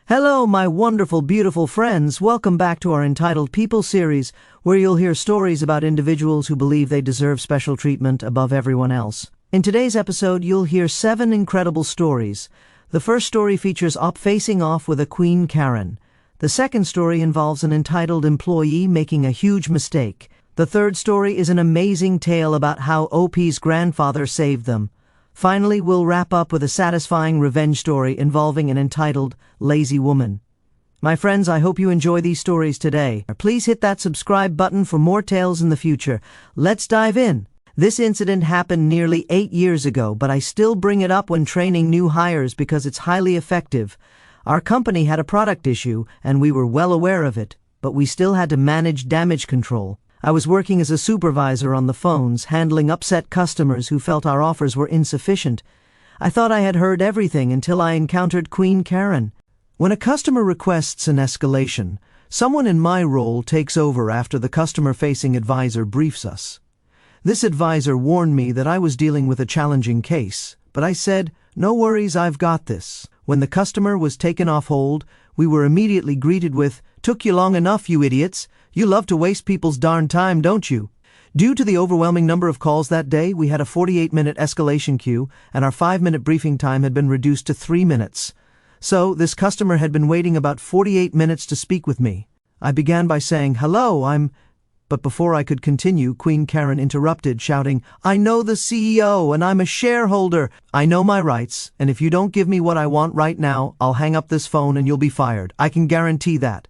Hello, my wonderful, beautiful friends. Welcome back to our Entitled People series, where you'll hear stories about individuals who believe they deserve special treatment above everyone else. In today's episode, you'll hear 7 incredible stories. The first story features Op facing off with a Queen Karen. The second story involves an entitled employee making a huge mistake. The third story is an amazing tale about how OP's grandfather saved them. Finally, we'll wrap up with a satisfying revenge story involving an entitled, lazy woman. My friends, I hope you enjoy these stories today. Please hit that subscribe button for more tales in the future. Let's dive in. This incident happened nearly 8 years ago, but I still bring it up when training new hires because it's highly effective. Our company had a product issue, and we were well aware of it, but we still had to manage damage control. I was working as a supervisor on the phones, handling upset customers who felt our offers were insufficient. I thought I had heard everything until I encountered Queen Karen. When a customer requests an escalation, someone in my role takes over after the customer-facing advisor briefs us. This advisor warned me that I was dealing with a challenging case, but I said, "No worries, I've got this." When the customer was taken off hold, we were immediately greeted with, "Took you long enough, you idiots. You love to waste people's darn time, don't you?" Due to the overwhelming number of calls that day, we had a 48-minute escalation queue, and our 5-minute briefing time had been reduced to 3 minutes. So, this customer had been waiting about 48 minutes to speak with me. I began by saying, "Hello, But before I could continue, Queen Karen interrupted, shouting, "I know the CEO, and I'm a shareholder. I know my rights, and if you don't give me what I want right now, I'll hang up this phone and you'll be fired. I can guarantee that."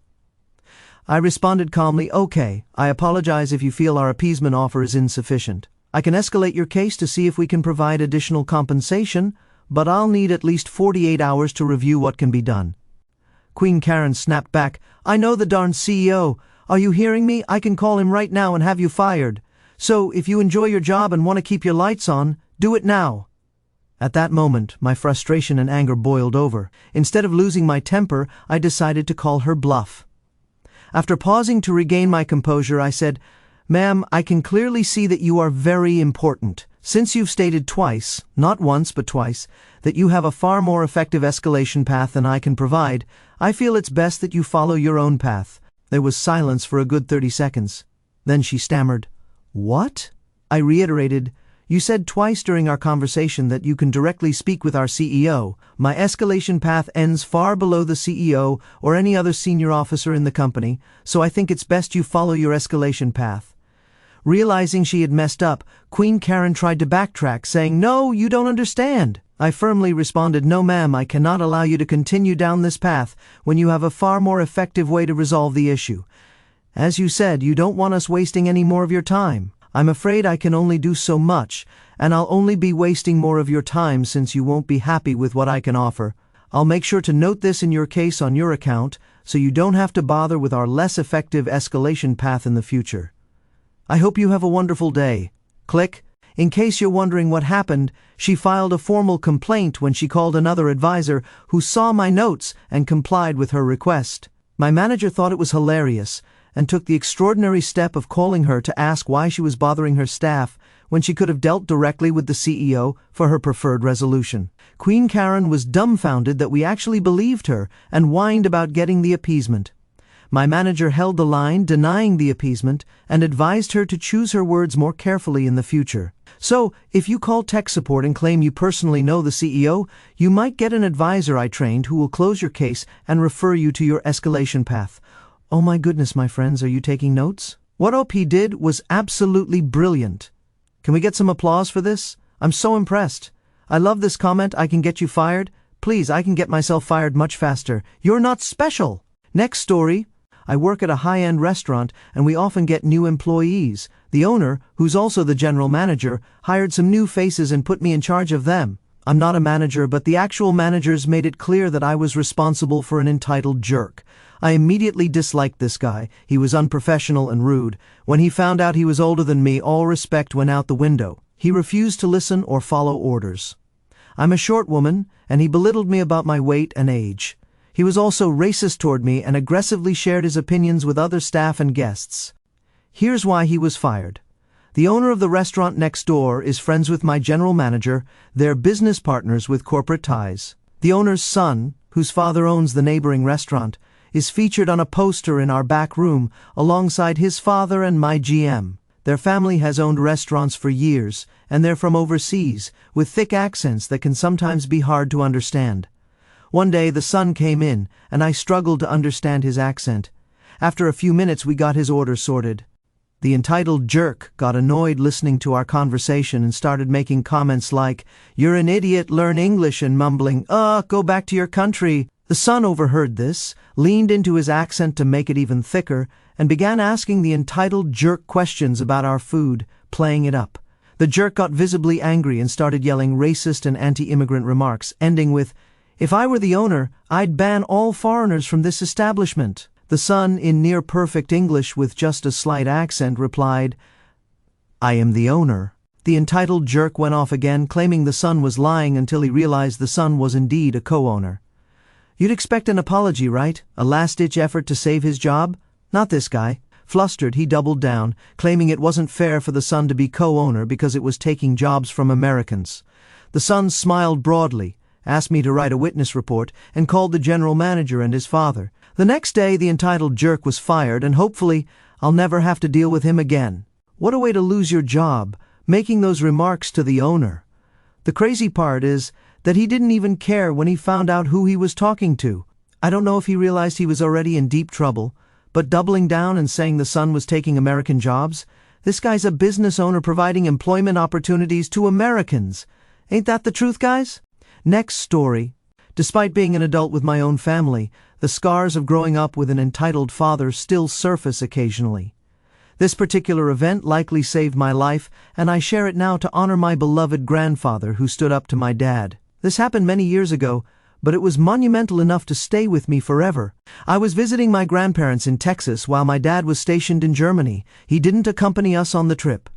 I responded calmly, "Okay, I apologize if you feel our appeasement offer is insufficient. I can escalate your case to see if we can provide additional compensation, but I'll need at least 48 hours to review what can be done." Queen Karen snapped back, "I know the darn CEO. Are you hearing me? I can call him right now and have you fired. So, if you enjoy your job and want to keep your lights on, do it now." At that moment, my frustration and anger boiled over. Instead of losing my temper, I decided to call her bluff. After pausing to regain my composure, I said, "Ma'am, I can clearly see that you are very important. Since you've stated twice, not once but twice, that you have a far more effective escalation path than I can provide, I feel it's best that you follow your own path." There was silence for a good 30 seconds. Then she stammered, "What?" I reiterated, "You said twice during our conversation that you can directly speak with our CEO. My escalation path ends far below the CEO or any other senior officer in the company, so I think it's best you follow your escalation path." Realizing she had messed up, Queen Karen tried to backtrack, saying, "No, you don't understand." I firmly responded, "No ma'am, I cannot allow you to continue down this path when you have a far more effective way to resolve the issue. As you said, you don't want us wasting any more of your time. I'm afraid I can only do so much, and I'll only be wasting more of your time since you won't be happy with what I can offer. I'll make sure to note this in your case on your account, so you don't have to bother with our less effective escalation path in the future. I hope you have a wonderful day." Click. In case you're wondering what happened, she filed a formal complaint when she called another advisor who saw my notes and complied with her request. My manager thought it was hilarious and took the extraordinary step of calling her to ask why she was bothering her staff when she could have dealt directly with the CEO for her preferred resolution. Queen Karen was dumbfounded that we actually believed her and whined about getting the appeasement. My manager held the line, denying the appeasement, and advised her to choose her words more carefully in the future. So, if you call tech support and claim you personally know the CEO, you might get an advisor I trained who will close your case and refer you to your escalation path. Oh my goodness, my friends, are you taking notes? What OP did was absolutely brilliant. Can we get some applause for this? I'm so impressed. I love this comment, "I can get you fired." Please, I can get myself fired much faster. You're not special. Next story. I work at a high-end restaurant, and we often get new employees. The owner, who's also the general manager, hired some new faces and put me in charge of them. I'm not a manager, but the actual managers made it clear that I was responsible for an entitled jerk. I immediately disliked this guy. He was unprofessional and rude. When he found out he was older than me, all respect went out the window. He refused to listen or follow orders. I'm a short woman, and he belittled me about my weight and age. He was also racist toward me and aggressively shared his opinions with other staff and guests. Here's why he was fired. The owner of the restaurant next door is friends with my general manager. They're business partners with corporate ties. The owner's son, whose father owns the neighboring restaurant, is featured on a poster in our back room alongside his father and my GM. Their family has owned restaurants for years, and they're from overseas, with thick accents that can sometimes be hard to understand. One day the son came in, and I struggled to understand his accent. After a few minutes we got his order sorted. The entitled jerk got annoyed listening to our conversation and started making comments like, "You're an idiot, learn English," and mumbling, "Go back to your country." The son overheard this, leaned into his accent to make it even thicker, and began asking the entitled jerk questions about our food, playing it up. The jerk got visibly angry and started yelling racist and anti-immigrant remarks, ending with, "If I were the owner, I'd ban all foreigners from this establishment." The son, in near-perfect English with just a slight accent, replied, "I am the owner." The entitled jerk went off again, claiming the son was lying until he realized the son was indeed a co-owner. You'd expect an apology, right? A last-ditch effort to save his job? Not this guy. Flustered, he doubled down, claiming it wasn't fair for the son to be co-owner because it was taking jobs from Americans. The son smiled broadly, asked me to write a witness report, and called the general manager and his father. The next day, the entitled jerk was fired, and hopefully, I'll never have to deal with him again. What a way to lose your job, making those remarks to the owner. The crazy part is that he didn't even care when he found out who he was talking to. I don't know if he realized he was already in deep trouble, but doubling down and saying the son was taking American jobs? This guy's a business owner providing employment opportunities to Americans. Ain't that the truth, guys? Next story. Despite being an adult with my own family, the scars of growing up with an entitled father still surface occasionally. This particular event likely saved my life, and I share it now to honor my beloved grandfather who stood up to my dad. This happened many years ago, but it was monumental enough to stay with me forever. I was visiting my grandparents in Texas while my dad was stationed in Germany. He didn't accompany us on the trip.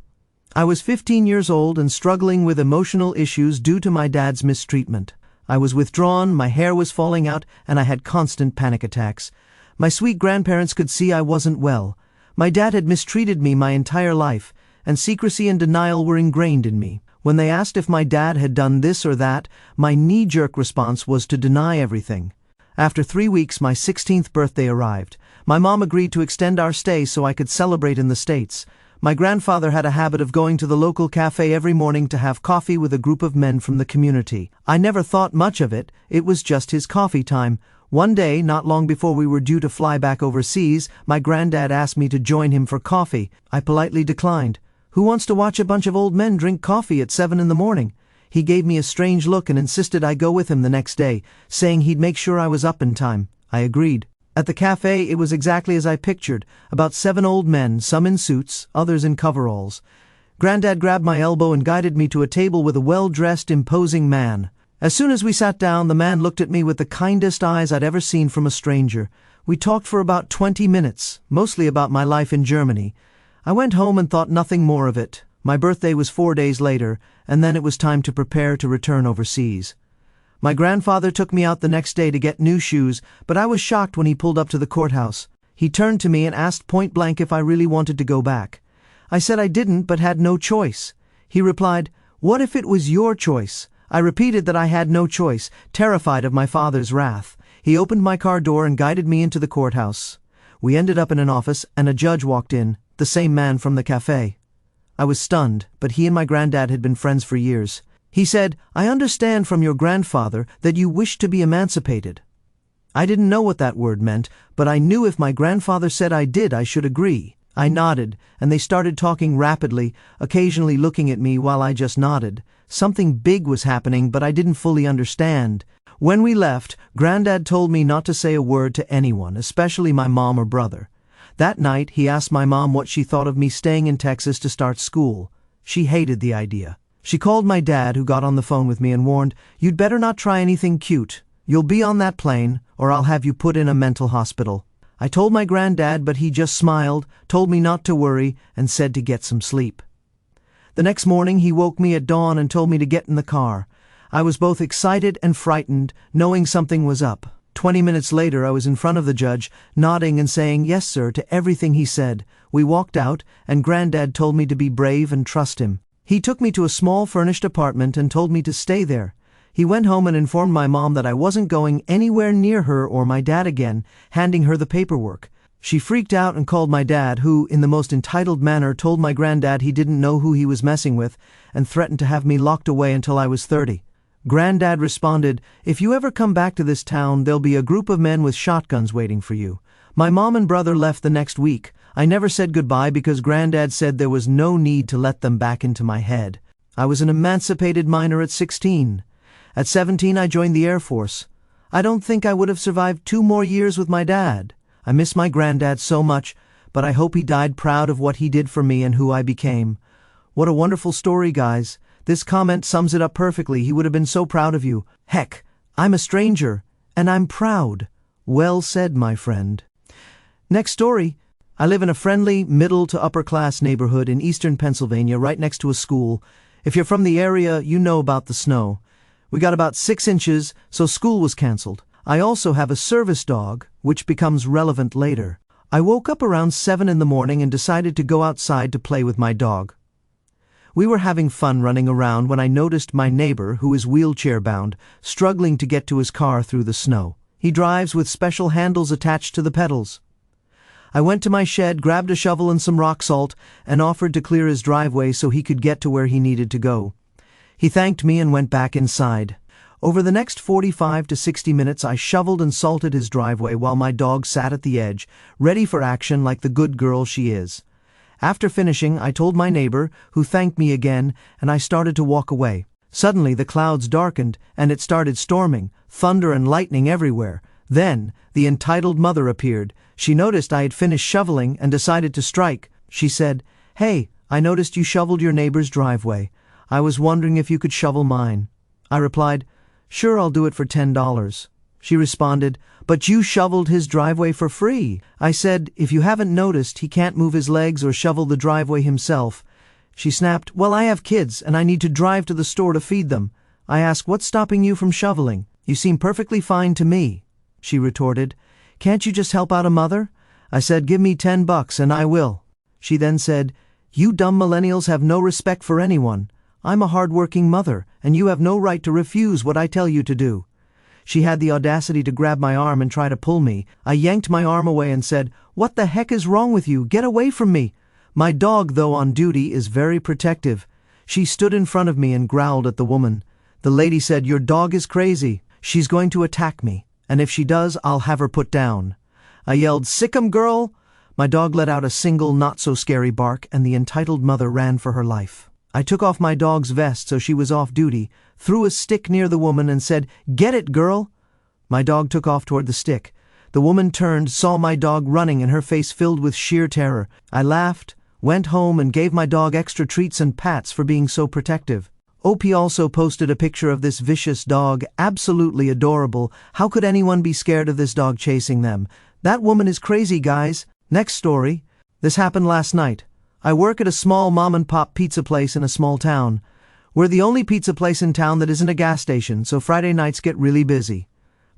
I was 15 years old and struggling with emotional issues due to my dad's mistreatment. I was withdrawn, my hair was falling out, and I had constant panic attacks. My sweet grandparents could see I wasn't well. My dad had mistreated me my entire life, and secrecy and denial were ingrained in me. When they asked if my dad had done this or that, my knee-jerk response was to deny everything. After 3 weeks, my 16th birthday arrived. My mom agreed to extend our stay so I could celebrate in the States. My grandfather had a habit of going to the local cafe every morning to have coffee with a group of men from the community. I never thought much of it, it was just his coffee time. One day, not long before we were due to fly back overseas, my granddad asked me to join him for coffee. I politely declined. Who wants to watch a bunch of old men drink coffee at 7 in the morning? He gave me a strange look and insisted I go with him the next day, saying he'd make sure I was up in time. I agreed. At the cafe, it was exactly as I pictured, about 7 old men, some in suits, others in coveralls. Granddad grabbed my elbow and guided me to a table with a well-dressed, imposing man. As soon as we sat down, the man looked at me with the kindest eyes I'd ever seen from a stranger. We talked for about 20 minutes, mostly about my life in Germany. I went home and thought nothing more of it. My birthday was 4 days later, and then it was time to prepare to return overseas. My grandfather took me out the next day to get new shoes, but I was shocked when he pulled up to the courthouse. He turned to me and asked point blank if I really wanted to go back. I said I didn't, but had no choice. He replied, "What if it was your choice?" I repeated that I had no choice, terrified of my father's wrath. He opened my car door and guided me into the courthouse. We ended up in an office, and a judge walked in, the same man from the cafe. I was stunned, but he and my granddad had been friends for years. He said, "I understand from your grandfather that you wish to be emancipated." I didn't know what that word meant, but I knew if my grandfather said I did, I should agree. I nodded, and they started talking rapidly, occasionally looking at me while I just nodded. Something big was happening, but I didn't fully understand. When we left, Granddad told me not to say a word to anyone, especially my mom or brother. That night, he asked my mom what she thought of me staying in Texas to start school. She hated the idea. She called my dad, who got on the phone with me, and warned, "You'd better not try anything cute. You'll be on that plane, or I'll have you put in a mental hospital." I told my granddad, but he just smiled, told me not to worry, and said to get some sleep. The next morning, he woke me at dawn and told me to get in the car. I was both excited and frightened, knowing something was up. 20 minutes later, I was in front of the judge, nodding and saying "yes, sir" to everything he said. We walked out, and Granddad told me to be brave and trust him. He took me to a small furnished apartment and told me to stay there. He went home and informed my mom that I wasn't going anywhere near her or my dad again, handing her the paperwork. She freaked out and called my dad, who, in the most entitled manner, told my granddad he didn't know who he was messing with and threatened to have me locked away until I was 30. Granddad responded, "If you ever come back to this town, there'll be a group of men with shotguns waiting for you." My mom and brother left the next week. I never said goodbye because Granddad said there was no need to let them back into my head. I was an emancipated minor at 16. At 17, I joined the Air Force. I don't think I would have survived 2 more years with my dad. I miss my granddad so much, but I hope he died proud of what he did for me and who I became. What a wonderful story, guys. This comment sums it up perfectly. He would have been so proud of you. Heck, I'm a stranger, and I'm proud. Well said, my friend. Next story. I live in a friendly, middle to upper class neighborhood in eastern Pennsylvania, right next to a school. If you're from the area, you know about the snow. We got about 6 inches, so school was canceled. I also have a service dog, which becomes relevant later. I woke up around 7 in the morning and decided to go outside to play with my dog. We were having fun running around when I noticed my neighbor, who is wheelchair-bound, struggling to get to his car through the snow. He drives with special handles attached to the pedals. I went to my shed, grabbed a shovel and some rock salt, and offered to clear his driveway so he could get to where he needed to go. He thanked me and went back inside. Over the next 45 to 60 minutes, I shoveled and salted his driveway while my dog sat at the edge, ready for action like the good girl she is. After finishing, I told my neighbor, who thanked me again, and I started to walk away. Suddenly, the clouds darkened, and it started storming, thunder and lightning everywhere. Then, the entitled mother appeared. She noticed I had finished shoveling and decided to strike. She said, "Hey, I noticed you shoveled your neighbor's driveway. I was wondering if you could shovel mine." I replied, "Sure, I'll do it for $10. She responded, "But you shoveled his driveway for free." I said, "If you haven't noticed, he can't move his legs or shovel the driveway himself." She snapped, "Well, I have kids, and I need to drive to the store to feed them." I asked, "What's stopping you from shoveling? You seem perfectly fine to me." She retorted, "Can't you just help out a mother?" I said, "Give me $10 and I will." She then said, "You dumb millennials have no respect for anyone. I'm a hard-working mother, and you have no right to refuse what I tell you to do." She had the audacity to grab my arm and try to pull me. I yanked my arm away and said, "What the heck is wrong with you? Get away from me." My dog, though on duty, is very protective. She stood in front of me and growled at the woman. The lady said, "Your dog is crazy. She's going to attack me, and if she does, I'll have her put down." I yelled, "Sick 'em, girl!" My dog let out a single not-so-scary bark, and the entitled mother ran for her life. I took off my dog's vest so she was off duty, threw a stick near the woman and said, "Get it, girl!" My dog took off toward the stick. The woman turned, saw my dog running, and her face filled with sheer terror. I laughed, went home, and gave my dog extra treats and pats for being so protective. OP also posted a picture of this vicious dog, absolutely adorable. How could anyone be scared of this dog chasing them? That woman is crazy, guys. Next story. This happened last night. I work at a small mom-and-pop pizza place in a small town. We're the only pizza place in town that isn't a gas station, so Friday nights get really busy.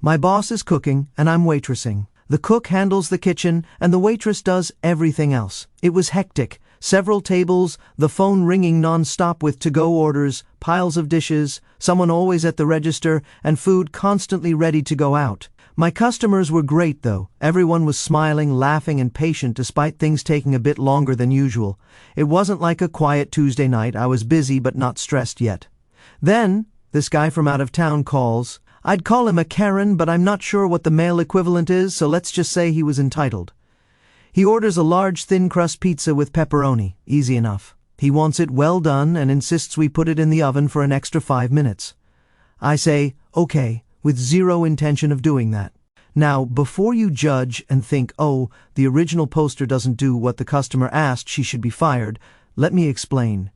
My boss is cooking, and I'm waitressing. The cook handles the kitchen, and the waitress does everything else. It was hectic. Several tables, the phone ringing non-stop with to-go orders, piles of dishes, someone always at the register, and food constantly ready to go out. My customers were great, though. Everyone was smiling, laughing, and patient despite things taking a bit longer than usual. It wasn't like a quiet Tuesday night. I was busy but not stressed yet. Then, this guy from out of town calls. I'd call him a Karen, but I'm not sure what the male equivalent is, so let's just say he was entitled. He orders a large thin-crust pizza with pepperoni. Easy enough. He wants it well done and insists we put it in the oven for an extra 5 minutes. I say, okay, with zero intention of doing that. Now, before you judge and think, oh, the original poster doesn't do what the customer asked, she should be fired, let me explain.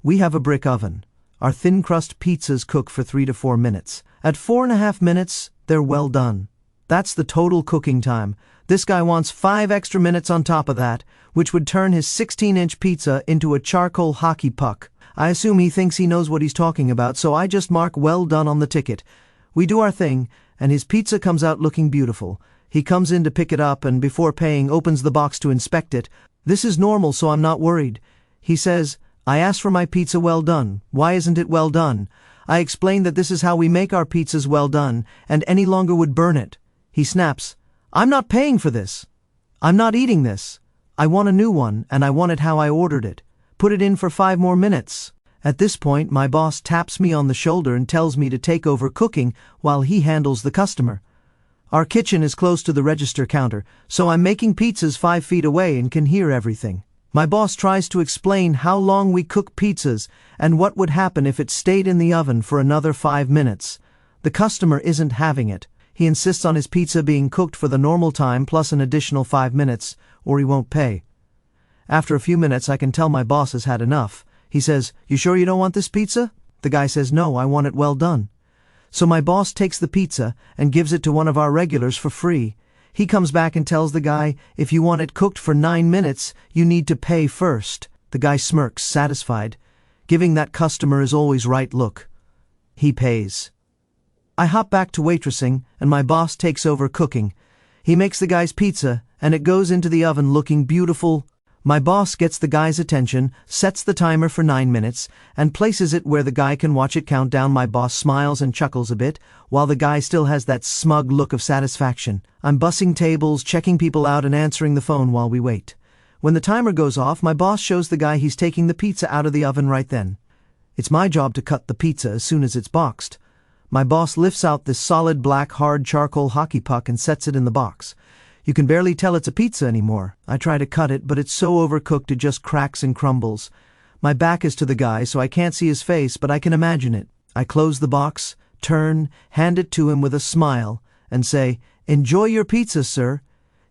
We have a brick oven. Our thin-crust pizzas cook for 3 to 4 minutes. At 4.5 minutes, they're well done. That's the total cooking time. This guy wants 5 extra minutes on top of that, which would turn his 16-inch pizza into a charcoal hockey puck. I assume he thinks he knows what he's talking about, so I just mark well done on the ticket. We do our thing, and his pizza comes out looking beautiful. He comes in to pick it up and before paying opens the box to inspect it. This is normal, so I'm not worried. He says, I asked for my pizza well done. Why isn't it well done? I explain that this is how we make our pizzas well done, and any longer would burn it. He snaps, "I'm not paying for this. I'm not eating this. I want a new one, and I want it how I ordered it. Put it in for 5 more minutes." At this point, my boss taps me on the shoulder and tells me to take over cooking while he handles the customer. Our kitchen is close to the register counter, so I'm making pizzas 5 feet away and can hear everything. My boss tries to explain how long we cook pizzas and what would happen if it stayed in the oven for another 5 minutes. The customer isn't having it. He insists on his pizza being cooked for the normal time plus an additional 5 minutes, or he won't pay. After a few minutes, I can tell my boss has had enough. He says, "You sure you don't want this pizza?" The guy says, "No, I want it well done." So my boss takes the pizza and gives it to one of our regulars for free. He comes back and tells the guy, "If you want it cooked for 9 minutes, you need to pay first." The guy smirks, satisfied, giving that customer his always right look. He pays. I hop back to waitressing, and my boss takes over cooking. He makes the guy's pizza, and it goes into the oven looking beautiful. My boss gets the guy's attention, sets the timer for 9 minutes, and places it where the guy can watch it count down. My boss smiles and chuckles a bit, while the guy still has that smug look of satisfaction. I'm bussing tables, checking people out, and answering the phone while we wait. When the timer goes off, my boss shows the guy he's taking the pizza out of the oven right then. It's my job to cut the pizza as soon as it's boxed. My boss lifts out this solid black hard charcoal hockey puck and sets it in the box. You can barely tell it's a pizza anymore. I try to cut it, but it's so overcooked it just cracks and crumbles. My back is to the guy, so I can't see his face, but I can imagine it. I close the box, turn, hand it to him with a smile, and say, "Enjoy your pizza, sir."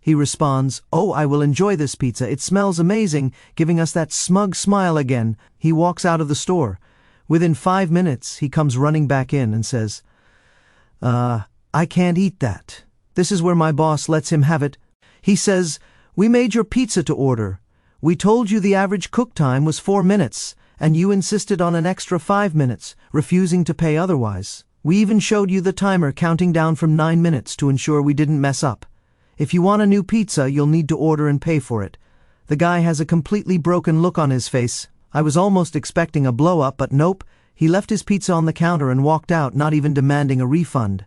He responds, "Oh, I will enjoy this pizza. It smells amazing," giving us that smug smile again. He walks out of the store. Within 5 minutes, he comes running back in and says, I can't eat that." This is where my boss lets him have it. He says, "We made your pizza to order. We told you the average cook time was 4 minutes, and you insisted on an extra 5 minutes, refusing to pay otherwise. We even showed you the timer counting down from 9 minutes to ensure we didn't mess up. If you want a new pizza, you'll need to order and pay for it." The guy has a completely broken look on his face. I was almost expecting a blow-up, but nope. He left his pizza on the counter and walked out, not even demanding a refund.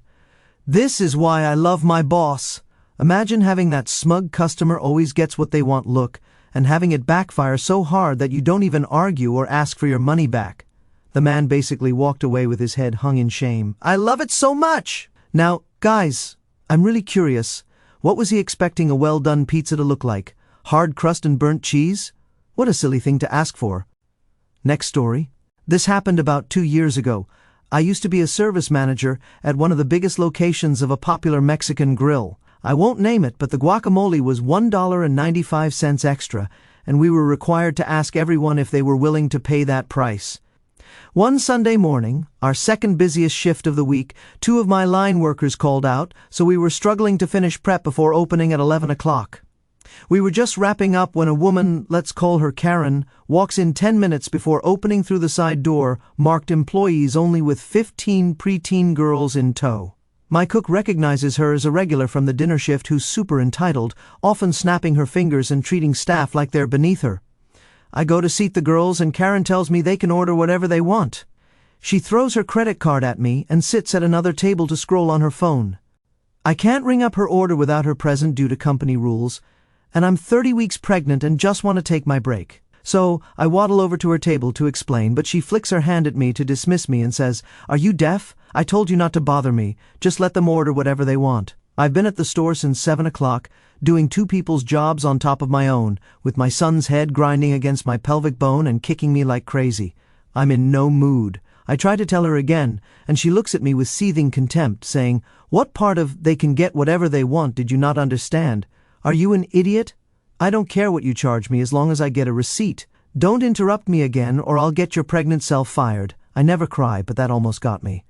This is why I love my boss. Imagine having that smug customer always gets what they want look, and having it backfire so hard that you don't even argue or ask for your money back. The man basically walked away with his head hung in shame. I love it so much! Now, guys, I'm really curious. What was he expecting a well-done pizza to look like? Hard crust and burnt cheese? What a silly thing to ask for. Next story. This happened about 2 years ago. I used to be a service manager at one of the biggest locations of a popular Mexican grill. I won't name it, but the guacamole was $1.95 extra, and we were required to ask everyone if they were willing to pay that price. One Sunday morning, our second busiest shift of the week, 2 of my line workers called out, so we were struggling to finish prep before opening at 11 o'clock. We were just wrapping up when a woman, let's call her Karen, walks in 10 minutes before opening through the side door, marked employees only, with 15 preteen girls in tow. My cook recognizes her as a regular from the dinner shift who's super entitled, often snapping her fingers and treating staff like they're beneath her. I go to seat the girls and Karen tells me they can order whatever they want. She throws her credit card at me and sits at another table to scroll on her phone. I can't ring up her order without her present due to company rules, and I'm 30 weeks pregnant and just want to take my break. So I waddle over to her table to explain, but she flicks her hand at me to dismiss me and says, "Are you deaf? I told you not to bother me. Just let them order whatever they want." I've been at the store since 7 o'clock, doing 2 people's jobs on top of my own, with my son's head grinding against my pelvic bone and kicking me like crazy. I'm in no mood. I try to tell her again, and she looks at me with seething contempt, saying, "What part of 'they can get whatever they want' did you not understand? Are you an idiot? I don't care what you charge me as long as I get a receipt. Don't interrupt me again or I'll get your pregnant self fired." I never cry, but that almost got me.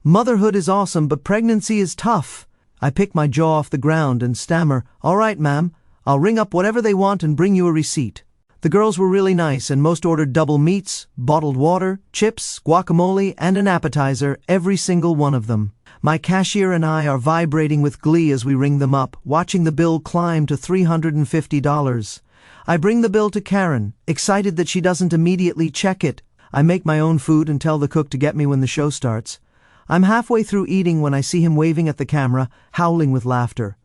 Motherhood is awesome, but pregnancy is tough. I pick my jaw off the ground and stammer, "All right, ma'am, I'll ring up whatever they want and bring you a receipt." The girls were really nice, and most ordered double meats, bottled water, chips, guacamole, and an appetizer, every single one of them. My cashier and I are vibrating with glee as we ring them up, watching the bill climb to $350. I bring the bill to Karen, excited that she doesn't immediately check it. I make my own food and tell the cook to get me when the show starts. I'm halfway through eating when I see him waving at the camera, howling with laughter.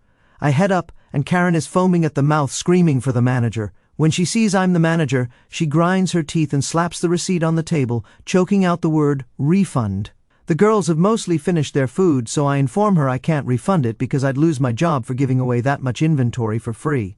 I head up, and Karen is foaming at the mouth, screaming for the manager. When she sees I'm the manager, she grinds her teeth and slaps the receipt on the table, choking out the word refund. The girls have mostly finished their food, so I inform her I can't refund it because I'd lose my job for giving away that much inventory for free.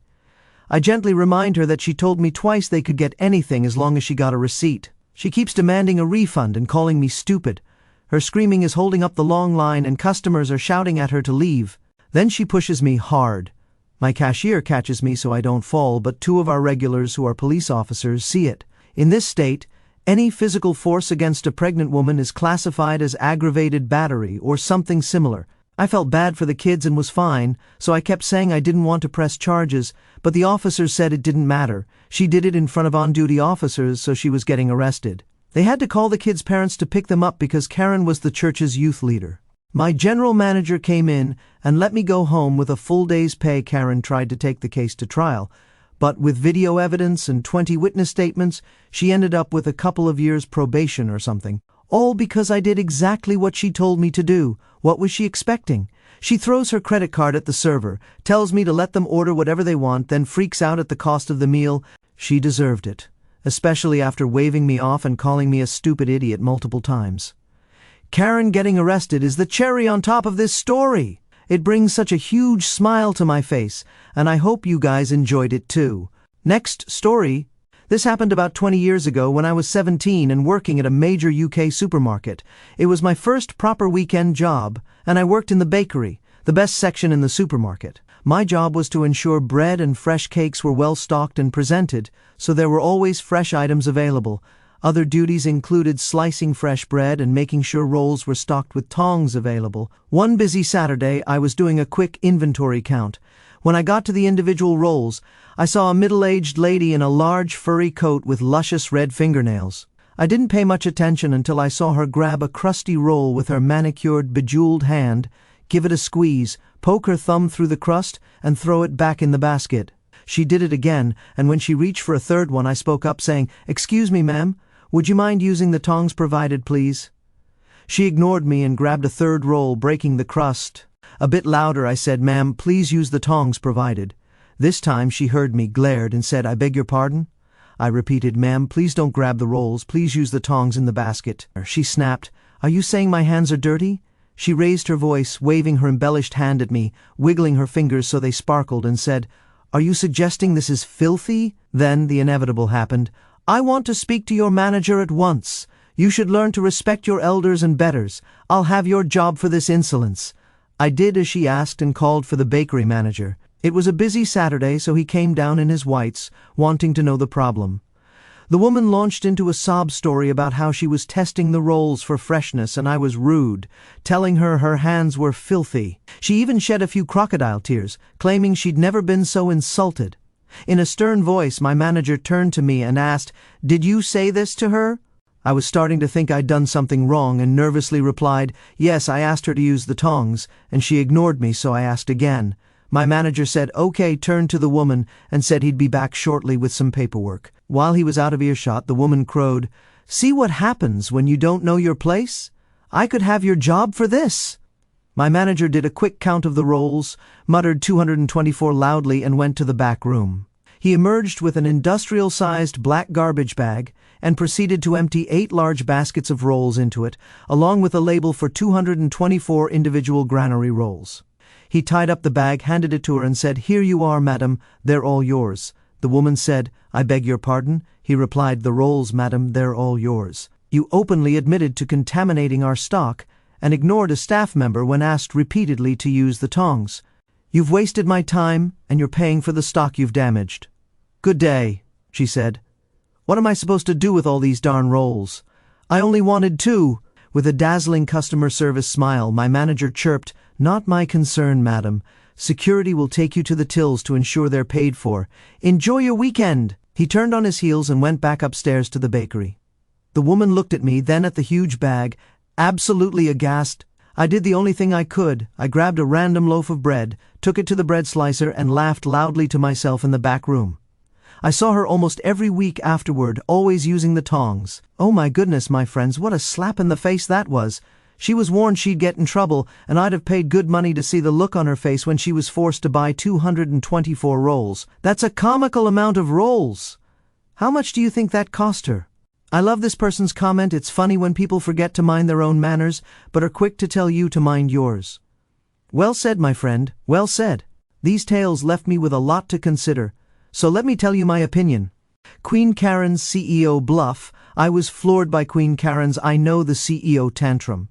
I gently remind her that she told me twice they could get anything as long as she got a receipt. She keeps demanding a refund and calling me stupid. Her screaming is holding up the long line and customers are shouting at her to leave. Then she pushes me hard. My cashier catches me so I don't fall, but two of our regulars who are police officers see it. In this state, any physical force against a pregnant woman is classified as aggravated battery or something similar. I felt bad for the kids and was fine, so I kept saying I didn't want to press charges, but the officers said it didn't matter. She did it in front of on-duty officers, so she was getting arrested. They had to call the kids' parents to pick them up because Karen was the church's youth leader. My general manager came in and let me go home with a full day's pay. Karen tried to take the case to trial, but with video evidence and 20 witness statements, she ended up with a couple of years probation or something. All because I did exactly what she told me to do. What was she expecting? She throws her credit card at the server, tells me to let them order whatever they want, then freaks out at the cost of the meal. She deserved it, especially after waving me off and calling me a stupid idiot multiple times. Karen getting arrested is the cherry on top of this story. It brings such a huge smile to my face, and I hope you guys enjoyed it too. Next story. This happened about 20 years ago when I was 17 and working at a major UK supermarket. It was my first proper weekend job, and I worked in the bakery, the best section in the supermarket. My job was to ensure bread and fresh cakes were well stocked and presented, so there were always fresh items available. Other duties included slicing fresh bread and making sure rolls were stocked with tongs available. One busy Saturday, I was doing a quick inventory count. When I got to the individual rolls, I saw a middle-aged lady in a large furry coat with luscious red fingernails. I didn't pay much attention until I saw her grab a crusty roll with her manicured, bejeweled hand, give it a squeeze, poke her thumb through the crust, and throw it back in the basket. She did it again, and when she reached for a third one, I spoke up saying, "Excuse me, ma'am, would you mind using the tongs provided, please?" She ignored me and grabbed a third roll, breaking the crust. A bit louder, I said, "Ma'am, please use the tongs provided." This time she heard me, glared, and said, "I beg your pardon?" I repeated, "Ma'am, please don't grab the rolls. Please use the tongs in the basket." She snapped, "Are you saying my hands are dirty?" She raised her voice, waving her embellished hand at me, wiggling her fingers so they sparkled, and said, "Are you suggesting this is filthy?" Then the inevitable happened. "I want to speak to your manager at once. You should learn to respect your elders and betters. I'll have your job for this insolence." I did as she asked and called for the bakery manager. It was a busy Saturday, so he came down in his whites, wanting to know the problem. The woman launched into a sob story about how she was testing the rolls for freshness and I was rude, telling her her hands were filthy. She even shed a few crocodile tears, claiming she'd never been so insulted. In a stern voice, my manager turned to me and asked, "Did you say this to her?" I was starting to think I'd done something wrong and nervously replied, "Yes, I asked her to use the tongs, and she ignored me, so I asked again." My manager said, "Okay," turned to the woman and said he'd be back shortly with some paperwork. While he was out of earshot, the woman crowed, "See what happens when you don't know your place? I could have your job for this." My manager did a quick count of the rolls, muttered 224 loudly, and went to the back room. He emerged with an industrial-sized black garbage bag and proceeded to empty 8 large baskets of rolls into it, along with a label for 224 individual granary rolls. He tied up the bag, handed it to her, and said, "Here you are, madam, they're all yours." The woman said, "I beg your pardon?" He replied, "The rolls, madam, they're all yours. You openly admitted to contaminating our stock and ignored a staff member when asked repeatedly to use the tongs. You've wasted my time, and you're paying for the stock you've damaged." "Good day," she said. "What am I supposed to do with all these darn rolls?" "I only wanted 2. With a dazzling customer service smile, my manager chirped, "Not my concern, madam. Security will take you to the tills to ensure they're paid for. Enjoy your weekend." He turned on his heels and went back upstairs to the bakery. The woman looked at me, then at the huge bag, absolutely aghast. I did the only thing I could. I grabbed a random loaf of bread, took it to the bread slicer, and laughed loudly to myself in the back room. I saw her almost every week afterward, always using the tongs. Oh my goodness, my friends, what a slap in the face that was. She was warned she'd get in trouble, and I'd have paid good money to see the look on her face when she was forced to buy 224 rolls. That's a comical amount of rolls. How much do you think that cost her? I love this person's comment. It's funny when people forget to mind their own manners, but are quick to tell you to mind yours. Well said, my friend, well said. These tales left me with a lot to consider, so let me tell you my opinion. Queen Karen's CEO bluff. I was floored by Queen Karen's I know the CEO tantrum.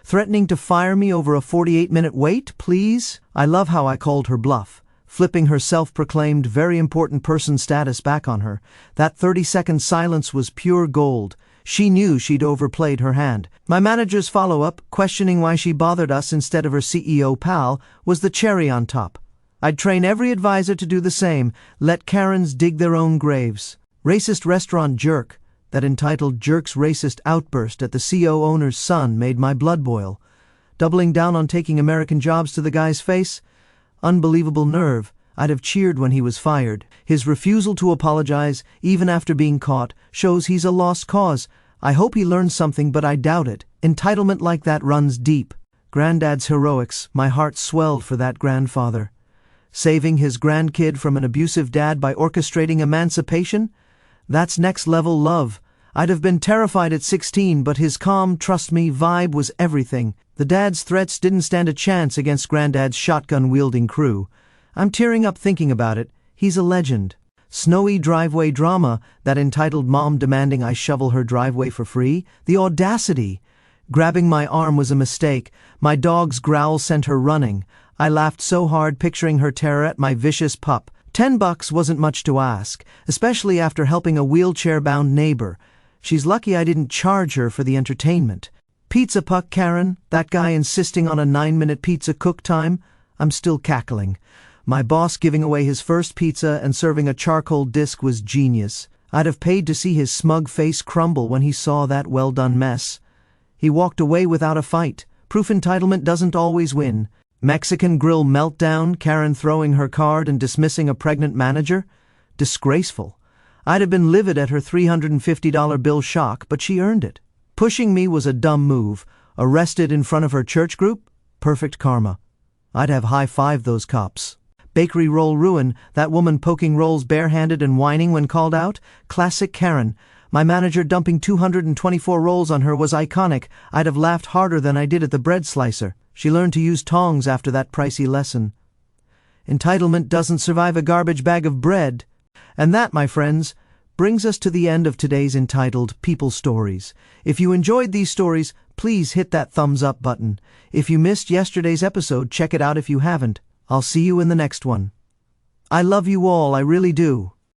Threatening to fire me over a 48-minute wait, please? I love how I called her bluff, flipping her self-proclaimed very important person status back on her. That 30-second silence was pure gold. She knew she'd overplayed her hand. My manager's follow-up, questioning why she bothered us instead of her CEO pal, was the cherry on top. I'd train every advisor to do the same. Let Karens dig their own graves. Racist restaurant jerk. That entitled jerk's racist outburst at the CO owner's son made my blood boil. Doubling down on taking American jobs to the guy's face? Unbelievable nerve. I'd have cheered when he was fired. His refusal to apologize, even after being caught, shows he's a lost cause. I hope he learned something, but I doubt it. Entitlement like that runs deep. Granddad's heroics. My heart swelled for that grandfather. Saving his grandkid from an abusive dad by orchestrating emancipation? That's next-level love. I'd have been terrified at 16, but his calm, trust me vibe was everything. The dad's threats didn't stand a chance against Granddad's shotgun-wielding crew. I'm tearing up thinking about it. He's a legend. Snowy driveway drama, that entitled mom demanding I shovel her driveway for free. The audacity. Grabbing my arm was a mistake. My dog's growl sent her running. I laughed so hard picturing her terror at my vicious pup. $10 wasn't much to ask, especially after helping a wheelchair-bound neighbor. She's lucky I didn't charge her for the entertainment. Pizza puck Karen, that guy insisting on a 9-minute pizza cook time. I'm still cackling. My boss giving away his first pizza and serving a charcoal disc was genius. I'd have paid to see his smug face crumble when he saw that well-done mess. He walked away without a fight. Proof entitlement doesn't always win. Mexican grill meltdown, Karen throwing her card and dismissing a pregnant manager? Disgraceful. I'd have been livid at her $350 bill shock, but she earned it. Pushing me was a dumb move. Arrested in front of her church group? Perfect karma. I'd have high-fived those cops. Bakery roll ruin, that woman poking rolls barehanded and whining when called out? Classic Karen. My manager dumping 224 rolls on her was iconic. I'd have laughed harder than I did at the bread slicer. She learned to use tongs after that pricey lesson. Entitlement doesn't survive a garbage bag of bread. And that, my friends, brings us to the end of today's entitled People Stories. If you enjoyed these stories, please hit that thumbs up button. If you missed yesterday's episode, check it out if you haven't. I'll see you in the next one. I love you all, I really do.